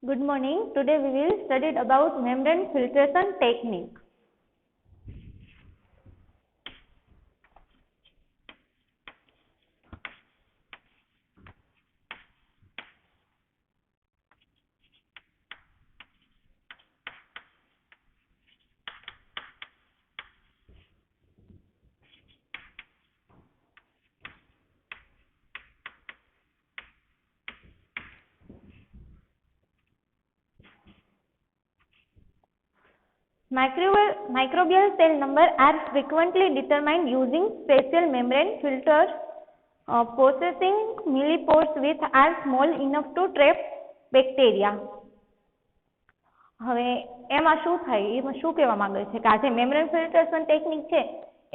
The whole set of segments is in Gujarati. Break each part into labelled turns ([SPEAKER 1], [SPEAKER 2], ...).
[SPEAKER 1] Good morning. Today we will study about membrane filtration technique. Microbial cell number are frequently determined using special membrane filters possessing millipores which are small enough to trap bacteria. હવે એમાં શું થાય, એમાં શું કહેવા માંગે છે કે આ જે મેમ્બ્રેન ફિલ્ટરેશન ટેકનિક છે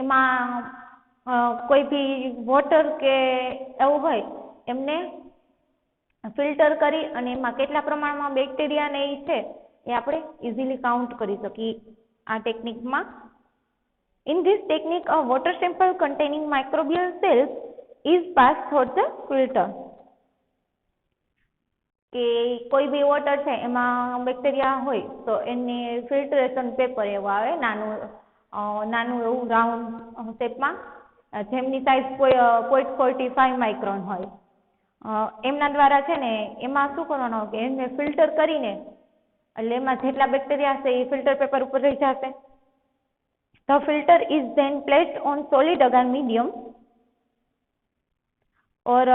[SPEAKER 1] એમાં કોઈ બી વોટર કે એવું હોય એમને ફિલ્ટર કરી અને એમાં કેટલા પ્રમાણમાં બેક્ટેરિયા ને એ છે એ આપણે ઇઝીલી કાઉન્ટ કરી શકીએ આ ટેકનિકમાં. In this technique, a water sample containing microbial cells is passed through the filter. કે કોઈ બી વોટર છે એમાં બેક્ટેરિયા હોય તો એને ફિલ્ટરેશન પેપર એવું આવે નાનું એવું રાઉન્ડ શેપમાં જેમની સાઇઝ 0.45 માઇક્રોન હોય એમના દ્વારા છે ને એમાં શું કરવાનું કે એને ફિલ્ટર કરીને એટલે એમાં જેટલા બેક્ટેરિયા હશે એ ફિલ્ટર પેપર ઉપર રહી જશે. The filter is then placed on solid agar medium or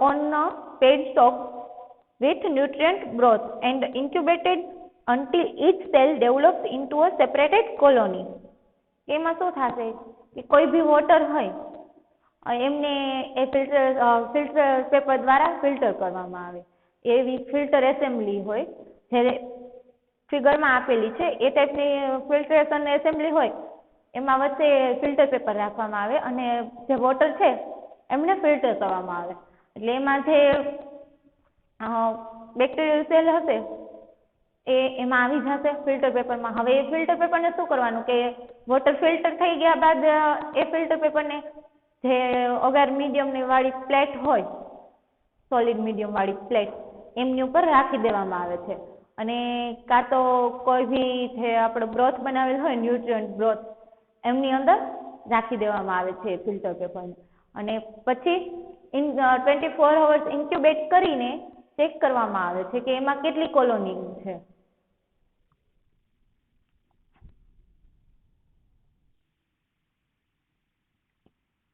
[SPEAKER 1] on a paid stock with nutrient broth and incubated until each cell develops into a separated colony. એમાં શું થશે કે કોઈ બી વોટર હોય એમને એ ફિલ્ટર પેપર દ્વારા ફિલ્ટર કરવામાં આવે. એવી ફિલ્ટર એસેમ્બલી હોય જે ફિગરમાં આપેલી છે એ ટાઈપની ફિલ્ટરેશન એસેમ્બલી હોય એમાં વચ્ચે ફિલ્ટર પેપર રાખવામાં આવે અને જે વોટર છે એમને ફિલ્ટર કરવામાં આવે. એટલે એમાં જે બેક્ટેરિયલ સેલ હશે એ એમાં આવી જશે ફિલ્ટર પેપરમાં. હવે એ ફિલ્ટર પેપરને શું કરવાનું કે વોટર ફિલ્ટર થઈ ગયા બાદ એ ફિલ્ટર પેપરને જે અગર મીડિયમની વાળી પ્લેટ હોય સોલિડ મીડિયમ વાળી પ્લેટ એમની ઉપર રાખી દેવામાં આવે છે અને કાં તો કોઈ બી જે આપણે બ્રોથ બનાવેલ હોય ન્યુટ્રિયન્ટ બ્રોથ એમની અંદર રાખી દેવામાં આવે છે ફિલ્ટર પેપરને અને પછી 24 hours ઇન્ક્યુબેટ કરીને ચેક કરવામાં આવે છે કે એમાં કેટલી કોલોની છે.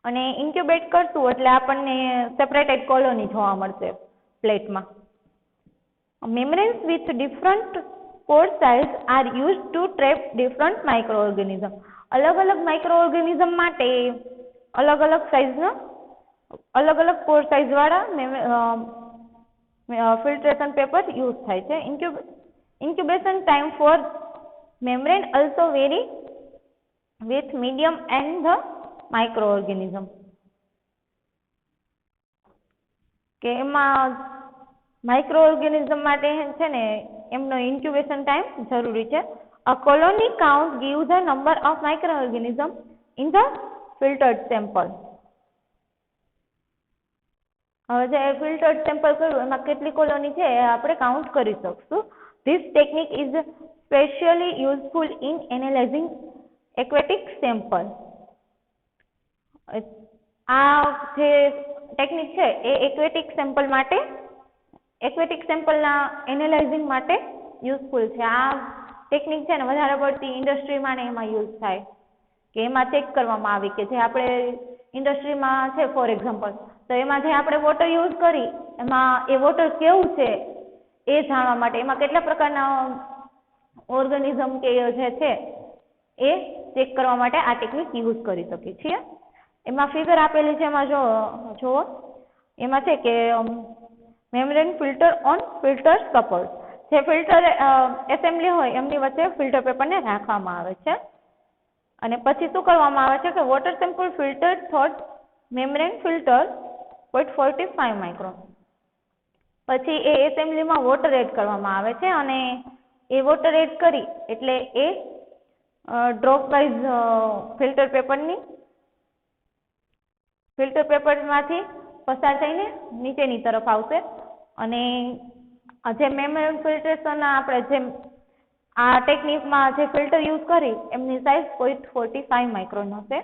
[SPEAKER 1] અને ઇન્ક્યુબેટ કરશું એટલે આપણને સેપરેટેડ કોલોની જોવા મળશે પ્લેટમાં. Membranes with different pore size are used to trap different microorganisms. अलग अलग माइक्रोऑर्गेनिज्म માટે अलग अलग સાઇઝના अलग अलग પોર સાઇઝ વાળા ફિલ્ટરેશન પેપર યુઝ થાય છે. Incubation time for membrane also vary with medium and the microorganism. કે એમાં માઇક્રોઓર્ગેનિઝમ માટે છે ને એમનો ઇન્ક્યુબેશન ટાઈમ જરૂરી છે. A colony count gives the number of microorganisms in the filtered sample. હવે જે ફિલ્ટર્ડ સેમ્પલ કર્યું એમાં કેટલી કોલોની છે એ આપણે કાઉન્ટ કરી શકશું. This technique is specially useful in analyzing aquatic sample. આ જે ટેકનિક છે એ એક્વેટિક સેમ્પલ માટે એક્વેટિક સેમ્પલના એનાલાઇઝિંગ માટે યુઝફુલ છે. આ ટેકનિક છે ને વધારે પડતી ઇન્ડસ્ટ્રીમાં ને એમાં યુઝ થાય કે એમાં ચેક કરવામાં આવે કે જે આપણે ઇન્ડસ્ટ્રીમાં છે ફોર એક્ઝામ્પલ તો એમાં જે આપણે વોટર યુઝ કરી એમાં એ વોટર કેવું છે એ જાણવા માટે એમાં કેટલા પ્રકારના ઓર્ગેનિઝમ કે જે છે એ ચેક કરવા માટે આ ટેકનિક યુઝ કરી શકીએ છીએ. એમાં ફિગર આપેલી છે એમાં જુઓ એમાં છે કે membrane filter on filter support. જે ફિલ્ટર એસેમ્બલી હોય એમની વચ્ચે ફિલ્ટર પેપરને રાખવામાં આવે છે અને પછી શું કરવામાં આવે છે કે water sample filter thought membrane filter 0.45 micron. પછી એ એસેમ્બલીમાં વોટર એડ કરવામાં આવે છે અને એ વોટર એડ કરી એટલે એ ડ્રોપ વાઇઝ ફિલ્ટર પેપરમાંથી પસાર થઈને નીચેની તરફ આવશે અને જે મેમ્બ્રેન ફિલ્ટ્રેશન આપણે જેમ આ ટેકનિકમાં જે ફિલ્ટર યુઝ કરી એમની સાઇઝ 0.45 માઇક્રોન હશે.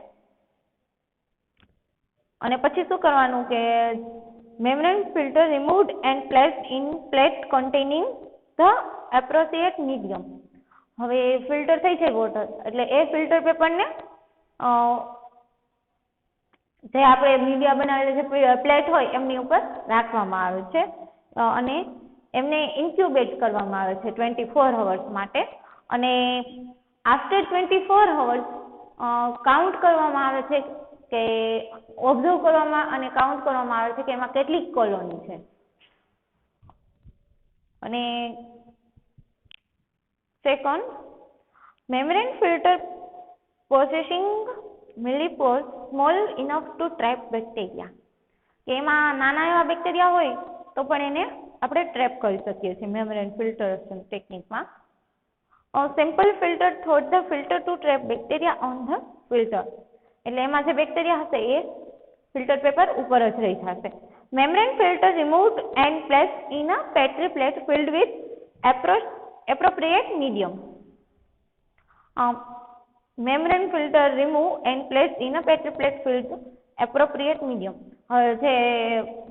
[SPEAKER 1] અને પછી શું કરવાનું કે membrane filter removed and placed in plate containing the appropriate medium. હવે ફિલ્ટર થઈ જાય વોટર એટલે એ ફિલ્ટર પેપરને જે આપણે મીડિયા બનાવેલી જે પ્લેટ હોય એમની ઉપર રાખવામાં આવે છે અને એમને ઇન્ક્યુબેટ કરવામાં આવે છે 24 અવર્સ માટે. અને આફ્ટર 24 અવર્સ કાઉન્ટ કરવામાં આવે છે કે ઓબ્ઝર્વ કરવામાં અને કાઉન્ટ કરવામાં આવે છે કે એમાં કેટલી કોલોની છે. અને second, membrane filter possessing millipores small enough to trap bacteria. કે એમાં નાના એવા બેક્ટેરિયા હોય તો પણ એને આપણે ટ્રેપ કરી શકીએ છીએ મેમ્બ્રેન ફિલ્ટરેશન ટેકનિકમાં. Simple filter thought the filter to trap bacteria on the filter. એટલે એમાં જે બેક્ટેરિયા હશે એ ફિલ્ટર પેપર ઉપર જ રહી જશે. Membrane filter removed and placed in a petri plate filled with appropriate medium. Membrane filter remove and place in a petri plate filled appropriate medium. હવે જે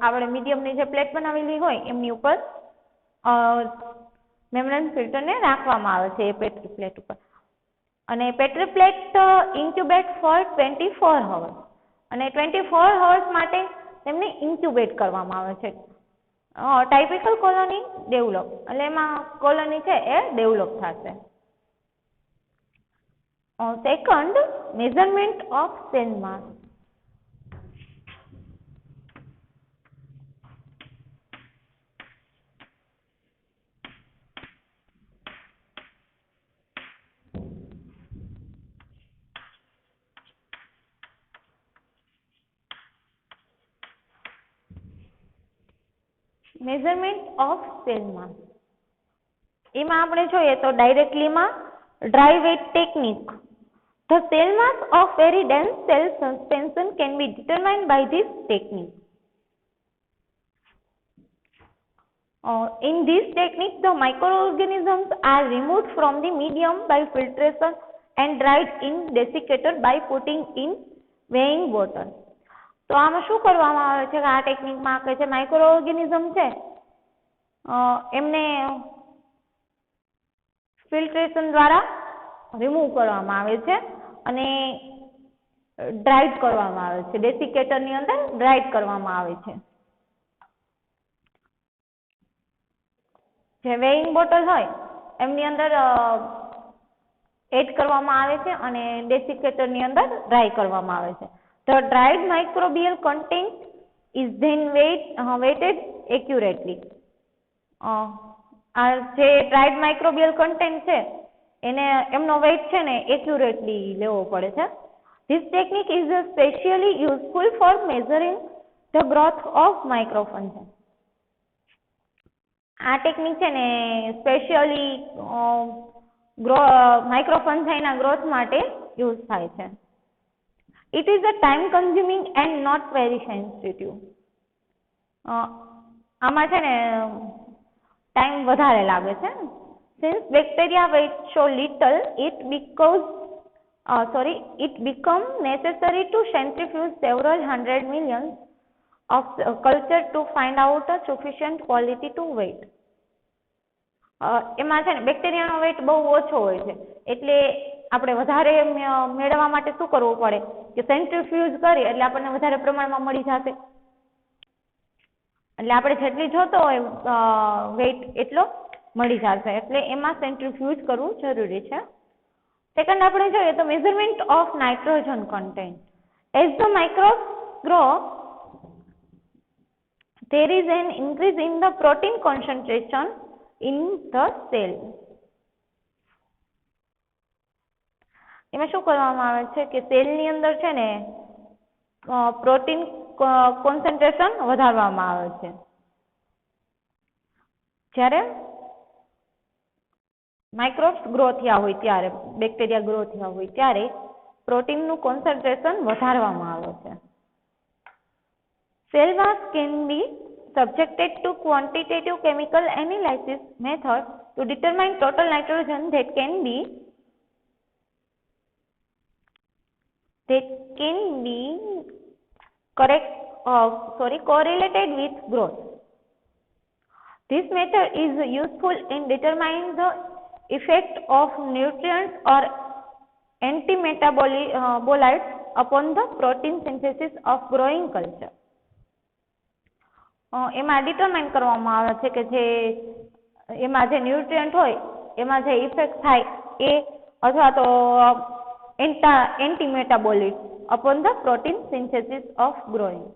[SPEAKER 1] આપણે મીડિયમની જે પ્લેટ બનાવેલી હોય એમની ઉપર મેમ્બ્રેન ફિલ્ટરને રાખવામાં આવે છે એ પેટ્રી પ્લેટ ઉપર. અને પેટ્રી પ્લેટ ઇન્ક્યુબેટ ફોર 24 અવર્સ. અને 24 અવર્સ માટે તેમને ઇન્ક્યુબેટ કરવામાં આવે છે. ટાઇપિકલ કોલોની ડેવલપ એટલે એમાં કોલોની છે એ ડેવલપ થશે. Second, measurement of cell mass. Measurement of cell mass એમાં આપણે જોઈએ તો ડાયરેક્ટલીમાં dry weight technique. The cell mass of very dense cell suspension can be determined by this technique. In this technique, the microorganisms are removed from the medium by filtration and dried in desiccator by putting in weighing bottle. તો આમાં શું કરવામાં આવે છે કે આ ટેકનિકમાં કે જે માઇક્રો ઓર્ગેનિઝમ છે એમને ફિલ્ટ્રેશન દ્વારા રિમૂવ કરવામાં આવે છે અને ડ્રાઈડ કરવામાં આવે છે. ડેસિકેટરની અંદર ડ્રાઈડ કરવામાં આવે છે. જે વેઇંગ બોટલ હોય એમની અંદર એડ કરવામાં આવે છે અને ડેસિકેટરની અંદર ડ્રાય કરવામાં આવે છે. The dried microbial content is then weighted accurately. આ જે ડ્રાઈડ માઇક્રોબિયલ કન્ટેન્ટ છે એને એમનો વેઇટ છે ને એક્યુરેટલી લેવો પડે છે. This technique is especially useful for measuring the growth of microfungi. આ ટેકનિક છે ને સ્પેશિયલી માઇક્રોફંજાઈના ગ્રોથ માટે યુઝ થાય છે. It is a time consuming and not very sensitive. આમાં છે ને ટાઈમ વધારે લાગે છે. Since bacteria weight so little, it becomes necessary to centrifuge several hundred millions of culture to find out a sufficient quality to weight. એમાં છે ને બેક્ટેરિયાનો વેઇટ બહુ ઓછો હોય છે એટલે આપણે વધારે મેળવવા માટે શું કરવું પડે કે સેન્ટ્રીફ્યુજ કરી એટલે આપણને વધારે પ્રમાણમાં મળી જશે. એટલે આપણે જેટલી જોતો હોય વેઇટ એટલો મળી જશે એટલે એમાં સેન્ટ્રીફ્યુજ કરવું જરૂરી છે. સેકન્ડ આપણે જોઈએ તો measurement of nitrogen content. As the microbes grow there is an increase in the protein concentration in the cell. એમાં શું કરવામાં આવે છે કે સેલની અંદર છે ને પ્રોટીન કોન્સન્ટ્રેશન વધારવામાં આવે છે. જ્યારે માઇક્રોબ્સ ગ્રો થયા હોય ત્યારે બેક્ટેરિયા ગ્રો થયા હોય ત્યારે પ્રોટીનનું કોન્સન્ટ્રેશન વધારવામાં આવે છે. Cell mass can be subjected to quantitative chemical analysis method to determine total nitrogen that can be correlated with growth. This method is useful in determining the effect of nutrients or antimetabolites upon the protein synthesis of growing culture. એમાં ડિટરમાઇન કરવામાં આવે છે કે જે એમાં જે ન્યુટ્રિયન્ટ હોય એમાં જે ઇફેક્ટ થાય એ અથવા તો antimetabolites upon the protein synthesis of growing.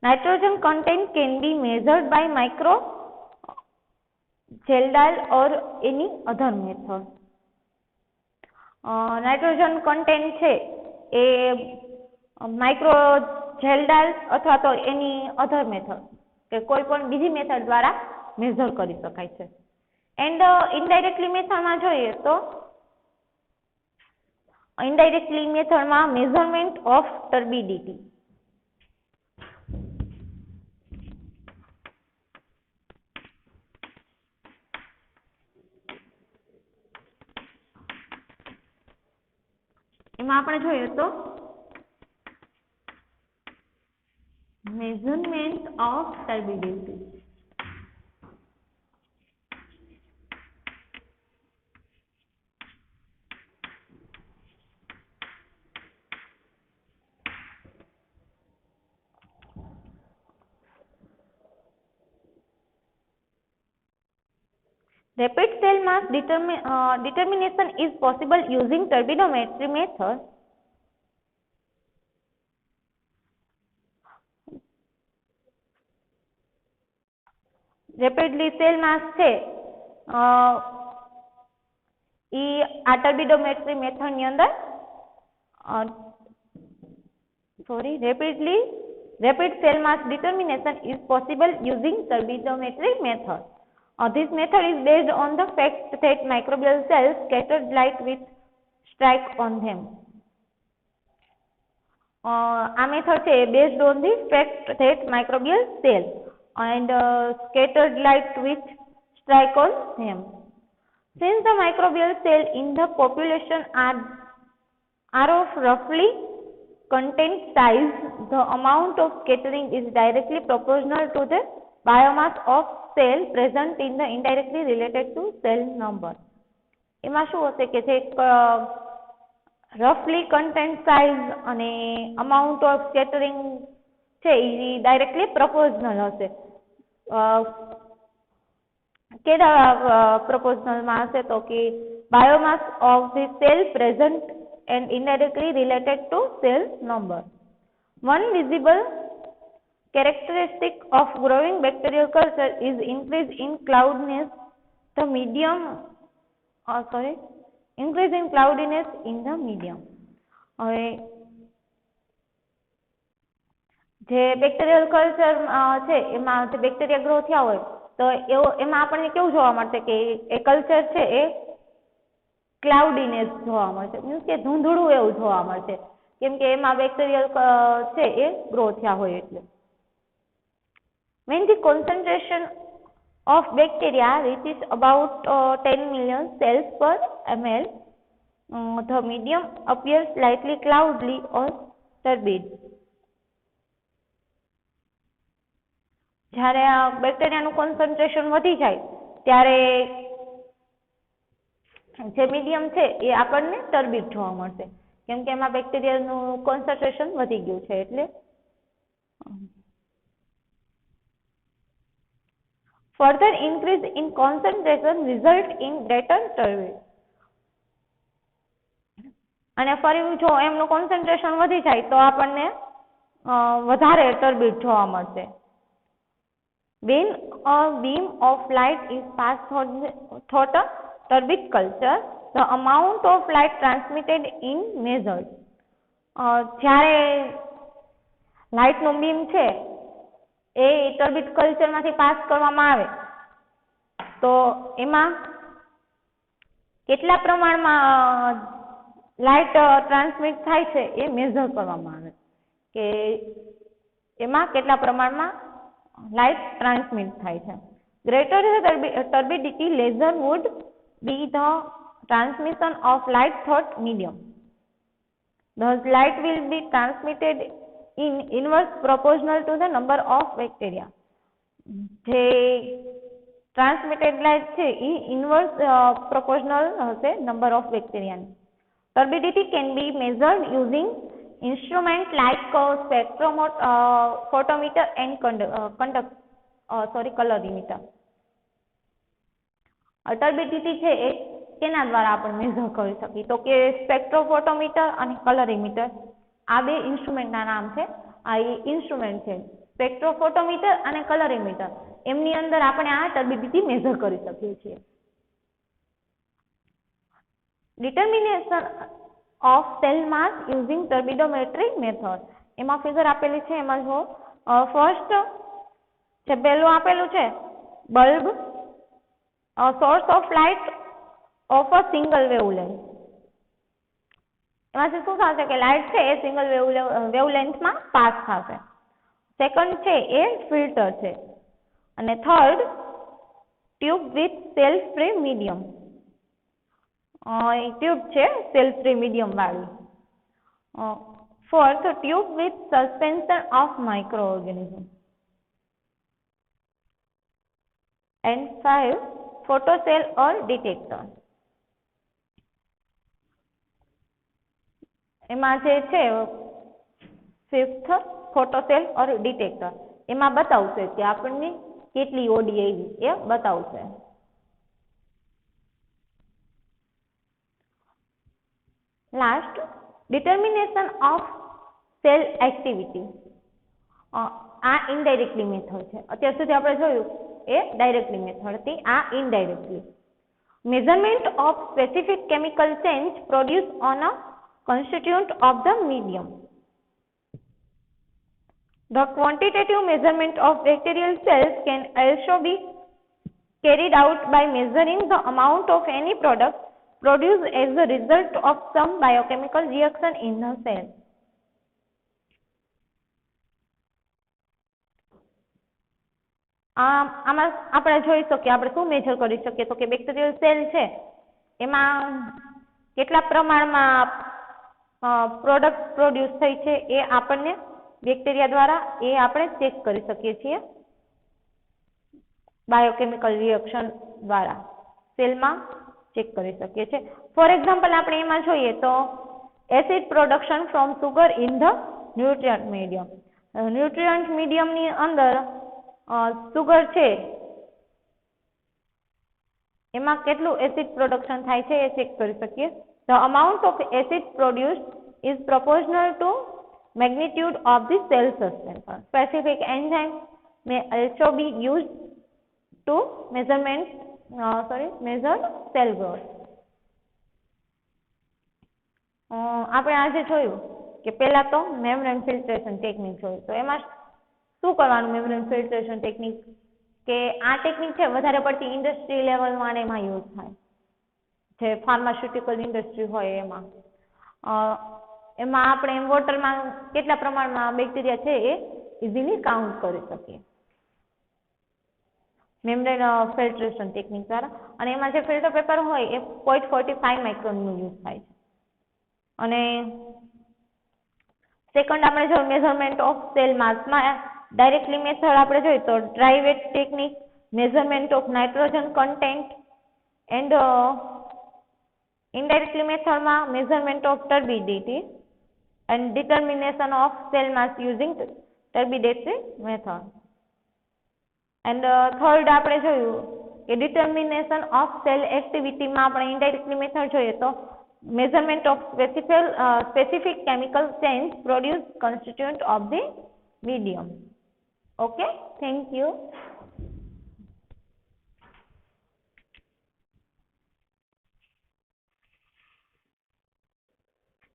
[SPEAKER 1] Nitrogen content can be measured by microgelidal or any other method. Nitrogen content છે એ માઇક્રોજેલ્ડાલ અથવા તો એની અધર મેથડ કે કોઈ પણ બીજી મેથડ દ્વારા મેઝર કરી શકાય છે. એન્ડ ઇનડાયરેક્ટલી મેથડમાં જોઈએ તો ઇનડાયરેક્ટલી મેથડમાં મેઝરમેન્ટ ઓફ ટર્બિડિટી. એમાં આપણે જોઈએ તો measurement of turbidity. Rapid cell mass determination is possible using turbidometry method. Rapidly cell mass છે ઈ આ ટર્બિડોમેટ્રી મેથડ ની અંદર rapid cell mass determination is possible using turbidometry method. This method is based on the fact that microbial cells scattered light with strike on them. આ મેથડ છે based on the fact that microbial cells and scattered light which strike on them. Since the microbial cell in the population are of roughly content size, the amount of scattering is directly proportional to the biomass of cell present in the indirectly related to cell number. એમાં શું હશે કે જે roughly content size અને amount of scattering છે એ ડાયરેક્ટલી પ્રોપોર્શનલ હશે. કેડા પ્રોપોર્શનલમાં હશે તો કે biomass of the cell present and indirectly related to cell number. One visible characteristic of growing bacterial culture is increase in cloudiness increase in cloudiness in the medium. હવે જે બેક્ટેરિયલ કલ્ચર છે એમાં જે બેક્ટેરિયા ગ્રો થયા હોય તો એમાં આપણને કેવું જોવા મળશે કે એ કલ્ચર છે એ ક્લાઉડીનેસ જોવા મળશે, મીન્સ કે ધૂંધળું એવું જોવા મળશે કેમ કે એમાં બેક્ટેરિયલ છે એ ગ્રો થયા હોય એટલે. When the concentration of bacteria reaches about 10 million cells per ml, the medium appears slightly cloudy or turbid. જ્યારે આ બેક્ટેરિયાનું કોન્સન્ટ્રેશન વધી જાય ત્યારે જે મીડિયમ છે એ આપણને ટર્બિડ જોવા મળશે કેમ કે એમાં બેક્ટેરિયાનું કોન્સન્ટ્રેશન વધી ગયું છે એટલે. Further increase in concentration result in greater turbid. અને ફરી જો એમનું કોન્સન્ટ્રેશન વધી જાય તો આપણને વધારે ટર્બિડ જોવા મળશે. When a beam of light is passed through a turbid culture, the amount of light transmitted in measured. જ્યારે લાઇટનો બીમ છે એ ટર્બિડ કલ્ચરમાંથી પાસ કરવામાં આવે તો એમાં કેટલા પ્રમાણમાં લાઇટ ટ્રાન્સમિટ થાય છે એ મેઝર કરવામાં આવે કે એમાં કેટલા પ્રમાણમાં લાઇટ ટ્રાન્સમિટ થાય છે. Greater turbidity laser would be the transmission of light through medium. Thus light will be transmitted in inverse proportional to the number of bacteria. જે ટ્રાન્સમિટેડ લાઇટ છે એ ઇન્વર્સ પ્રોપોર્શનલ હશે નંબર ઓફ બેક્ટેરિયાની. Turbidity can be measured using instrument like spectrophotometer and colorimeter. Turbidity છે એ કેના દ્વારા આપણે મેઝર કરી શકીએ તો કે સ્પેક્ટ્રોફોટોમીટર અને કલરીમીટર આ બે ઇન્સ્ટ્રુમેન્ટના નામ છે. આ ઇન્સ્ટ્રુમેન્ટ છે સ્પેક્ટ્રોફોટોમીટર અને કલરીમીટર, એમની અંદર આપણે આ ટર્બિડિટી મેઝર કરી શકીએ છીએ. Determination of cell mass using turbidimetry method. એમાં ફિગર આપેલી છે, એમાં જો ફર્સ્ટ જે પહેલું આપેલું છે bulb source of light of a single wavelength. એમાંથી શું થશે કે લાઇટ છે એ સિંગલ વેવલેન્થમાં પાસ થશે. સેકન્ડ છે એ ફિલ્ટર છે અને third tube with cell free medium. Tube છે સેલ્ફ ફ્રી મીડિયમ વાળી. Fourth tube with suspension of micro organism. And 5 photocell or detector. એમાં જે છે ફિફ્થ ફોટોસેલ ઓર ડિટેક્ટર, એમાં બતાવશે કે આપણને કેટલી ઓડી આવી એ બતાવશે. Last determination of cell activity. આ ઇનડાયરેક્ટલી મેથડ છે. અત્યાર સુધી આપણે જોયું એ ડાયરેક્ટલી મેથડ હતી, આ indirectly. Measurement of specific chemical change produce on a constituent of the medium. The quantitative measurement of bacterial cells can also be carried out by measuring the amount of any product produced as a result of some biochemical reaction in the cell. આમાં આપણે જોઈ શકીએ, આપણે શું મેજર કરી શકીએ તો કે બેક્ટેરિયલ સેલ છે એમાં કેટલા પ્રમાણમાં પ્રોડક્ટ પ્રોડ્યુસ થઈ છે એ આપણને બેક્ટેરિયા દ્વારા એ આપણે ચેક કરી શકીએ છીએ બાયોકેમિકલ રિએક્શન દ્વારા સેલમાં ચેક કરી શકીએ છીએ. ફોર એક્ઝામ્પલ આપણે એમાં જોઈએ તો acid production from sugar in the nutrient medium. Nutrient મીડિયમની અંદર સુગર છે એમાં કેટલું એસિડ પ્રોડક્શન થાય છે એ ચેક કરી શકીએ. The amount of acid produced is proportional to magnitude of the cell suspension. Specific enzymes may also be used to measure cell growth. આપણે આજે જોયું કે પહેલા તો મેમ્બ્રેન ફિલ્ટ્રેશન ટેકનિક જોયું. તો એમાં શું કરવાનું મેમ્બ્રેન ફિલ્ટ્રેશન ટેકનિક કે આ ટેકનિક છે વધારે પડતી ઇન્ડસ્ટ્રી લેવલમાં એમાં યુઝ થાય, જે ફાર્માસ્યુટિકલ ઇન્ડસ્ટ્રી હોય એમાં આપણે વોટરમાં કેટલા પ્રમાણમાં બેક્ટેરિયા છે એ ઇઝીલી કાઉન્ટ કરી શકીએ મેમ્બ્રેન ફિલ્ટ્રેશન ટેકનિક દ્વારા. અને એમાં જે ફિલ્ટર પેપર હોય એ 0.45 માઇક્રોનનું યુઝ થાય છે. અને સેકન્ડ આપણે જો મેઝરમેન્ટ ઓફ સેલ માસમાં ડાયરેક્ટલી મેથડ આપણે જોઈએ તો dry weight technique, measurement of nitrogen content, and indirectly method માં measurement of turbidity and determination of cell mass using turbidity method. And third આપણે જોયું કે determination of cell activity માં આપણે indirectly method જોઈએ તો measurement of specific chemical change produced constituent of the medium. Okay, thank you.